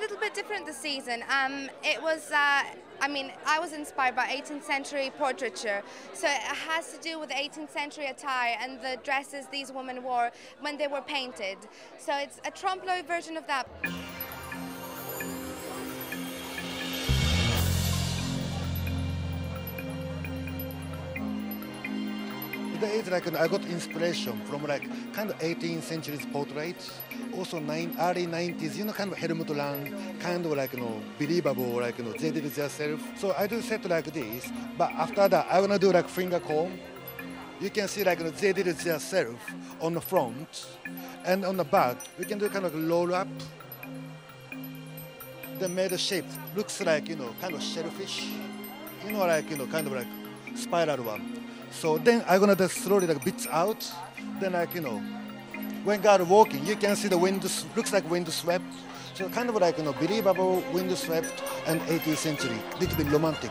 little bit different this season. It was, I mean, I was inspired by 18th century portraiture, so it has to do with 18th century attire and the dresses these women wore when they were painted. So it's a trompe-l'oeil version of that. Today is like I got inspiration from like kind of 18th century's portraits, also early 90s, you know, kind of Helmut Lang, kind of like, you know, believable, like, you know, they did it themselves. So I do set like this, but after that I wanna do like finger comb. You can see like, you know, they did it themselves on the front, and on the back we can do kind of roll up. They made a shape, looks like, you know, kind of shellfish, you know, like, you know, kind of like spiral one. So then I'm gonna just slowly like bits out. Then like, you know, when God walking, you can see the wind looks like wind swept. So kind of like, you know, believable wind swept and 18th century, little bit romantic.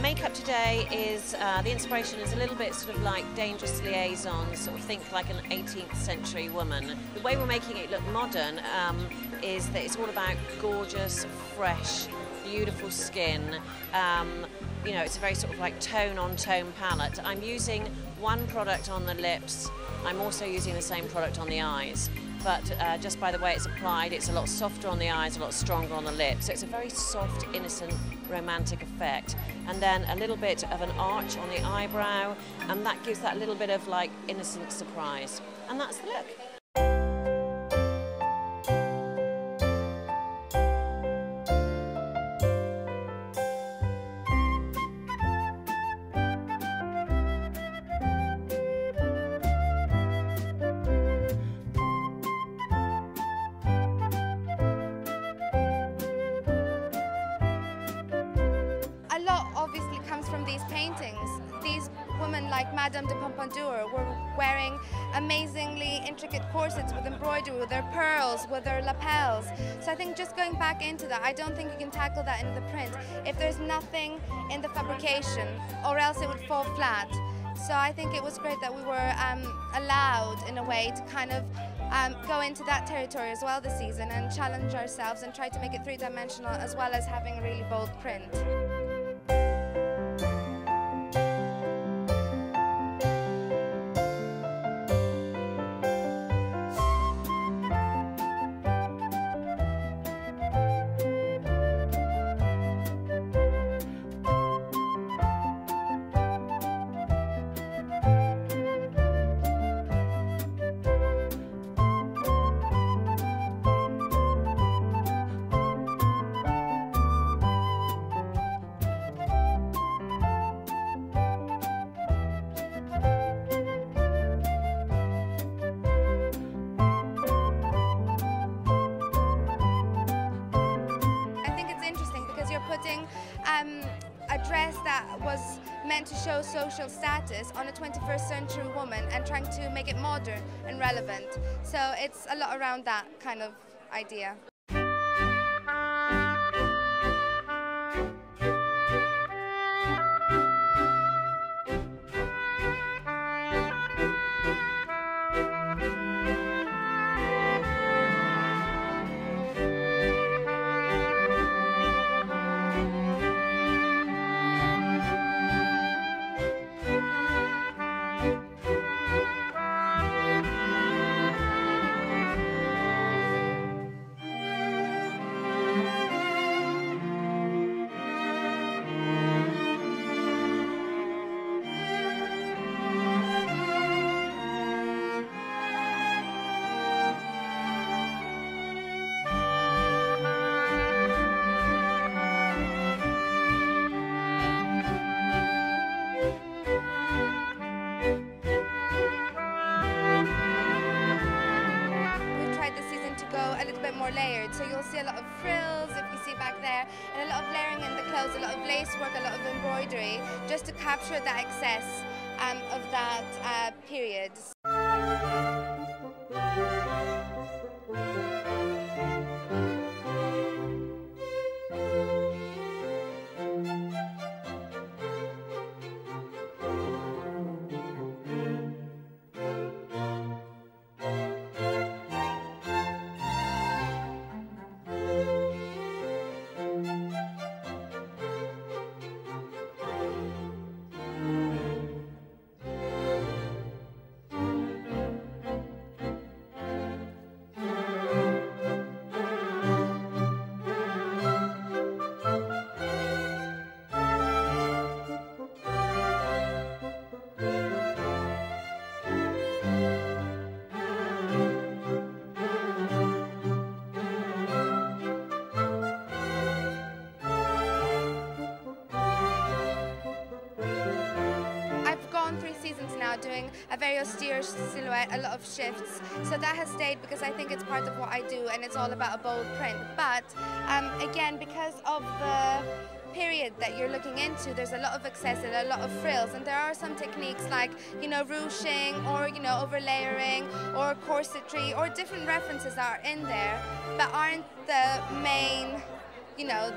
Makeup today is, the inspiration is a little bit sort of like Dangerous Liaison, sort of think like an 18th century woman. The way we're making it look modern is that it's all about gorgeous, fresh, beautiful skin. You know, it's a very sort of like tone-on-tone palette. I'm using one product on the lips. I'm also using the same product on the eyes. But just by the way it's applied, it's a lot softer on the eyes, a lot stronger on the lips. So it's a very soft, innocent, romantic effect. And then a little bit of an arch on the eyebrow, and that gives that little bit of like innocent surprise. And that's the look. A lot obviously comes from these paintings. These women like Madame de Pompadour were wearing amazingly intricate corsets with embroidery, with their pearls, with their lapels. So I think just going back into that, I don't think you can tackle that in the print if there's nothing in the fabrication, or else it would fall flat. So I think it was great that we were allowed in a way to kind of go into that territory as well this season and challenge ourselves and try to make it three-dimensional as well as having a really bold print. Putting a dress that was meant to show social status on a 21st century woman and trying to make it modern and relevant. So it's a lot around that kind of idea. A little bit more layered, so you'll see a lot of frills if you see back there, and a lot of layering in the clothes, a lot of lace work, a lot of embroidery, just to capture that excess of that period. doing a very austere silhouette, a lot of shifts. So that has stayed because I think it's part of what I do, and it's all about a bold print. But again, because of the period that you're looking into, there's a lot of accessories, a lot of frills, and there are some techniques like, you know, ruching or, you know, overlayering or corsetry or different references that are in there but aren't the main, you know,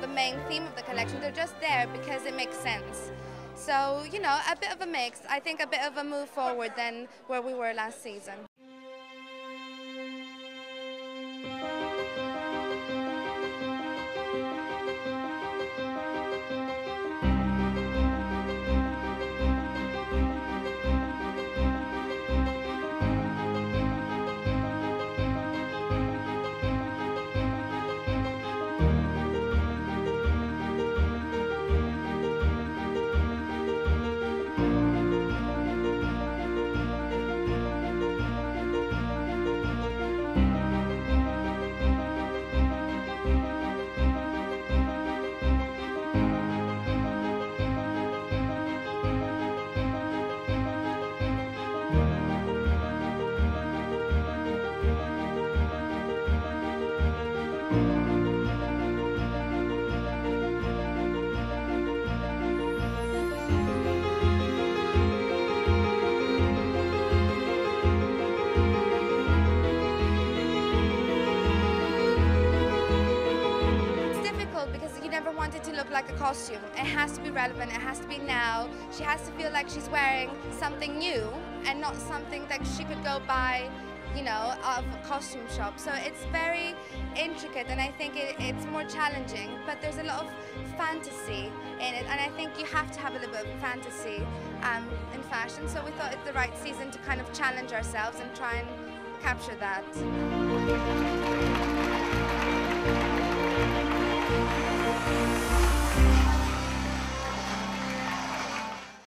the main theme of the collection. They're just there because it makes sense. So, you know, a bit of a mix. I think a bit of a move forward than where we were last season. Want it to look like a costume. It has to be relevant, it has to be now. She has to feel like she's wearing something new and not something that she could go buy, you know, of a costume shop. So it's very intricate, and I think it's more challenging, but there's a lot of fantasy in it, and I think you have to have a little bit of fantasy in fashion. So we thought it's the right season to kind of challenge ourselves and try and capture that.